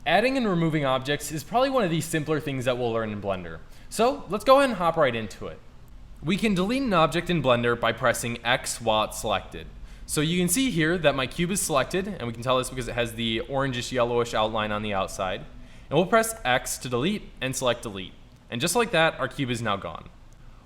Adding and removing objects is probably one of the simpler things that we'll learn in Blender. So let's go ahead and hop right into it. We can delete an object in Blender by pressing X while it's selected. So you can see here that my cube is selected, and we can tell this because it has the orangish yellowish outline on the outside. And we'll press X to delete and select delete. And just like that, our cube is now gone.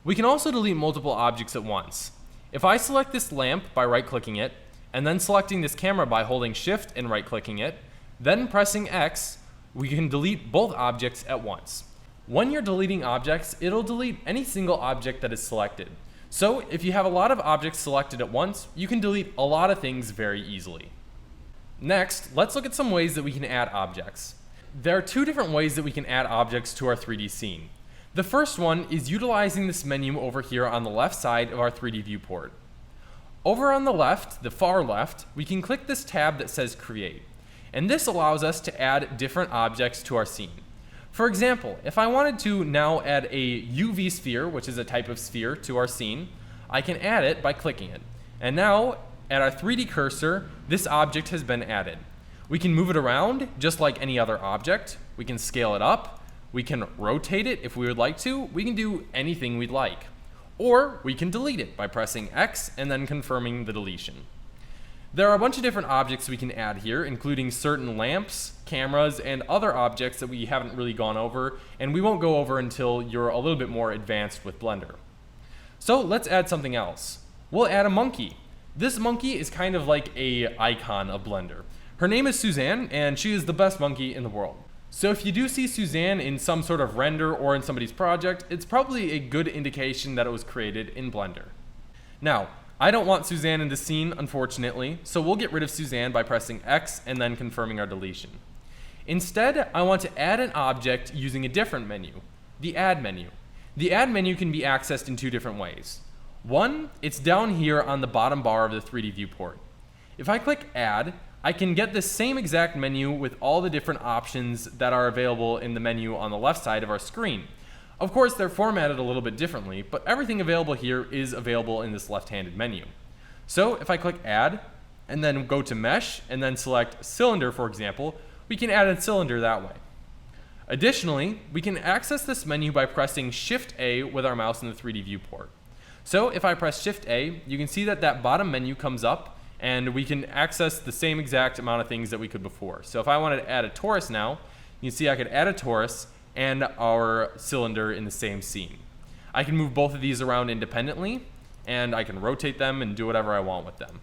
We can also delete multiple objects at once. If I select this lamp by right-clicking it, and then selecting this camera by holding Shift and right-clicking it, then pressing X, we can delete both objects at once. When you're deleting objects, it'll delete any single object that is selected. So if you have a lot of objects selected at once, you can delete a lot of things very easily. Next, let's look at some ways that we can add objects. There are two different ways that we can add objects to our 3D scene. The first one is utilizing this menu over here on the left side of our 3D viewport. Over on the left, the far left, we can click this tab that says Create. And this allows us to add different objects to our scene. For example, if I wanted to now add a UV sphere, which is a type of sphere, to our scene, I can add it by clicking it. And now, at our 3D cursor, this object has been added. We can move it around just like any other object. We can scale it up. We can rotate it if we would like to. We can do anything we'd like. Or we can delete it by pressing X and then confirming the deletion. There are a bunch of different objects we can add here, including certain lamps, cameras, and other objects that we haven't really gone over, and we won't go over until you're a little bit more advanced with Blender. So let's add something else. We'll add a monkey. This monkey is kind of like an icon of Blender. Her name is Suzanne, and she is the best monkey in the world. So if you do see Suzanne in some sort of render or in somebody's project, it's probably a good indication that it was created in Blender. Now, I don't want Suzanne in the scene, unfortunately, so we'll get rid of Suzanne by pressing X and then confirming our deletion. Instead, I want to add an object using a different menu, the Add menu. The Add menu can be accessed in two different ways. One, it's down here on the bottom bar of the 3D viewport. If I click Add, I can get the same exact menu with all the different options that are available in the menu on the left side of our screen. Of course, they're formatted a little bit differently, but everything available here is available in this left-handed menu. So if I click Add, and then go to Mesh, and then select Cylinder, for example, we can add a cylinder that way. Additionally, we can access this menu by pressing Shift-A with our mouse in the 3D viewport. So if I press Shift-A, you can see that that bottom menu comes up, and we can access the same exact amount of things that we could before. So if I wanted to add a torus now, you can see I could add a torus and our cylinder in the same scene. I can move both of these around independently, and I can rotate them and do whatever I want with them.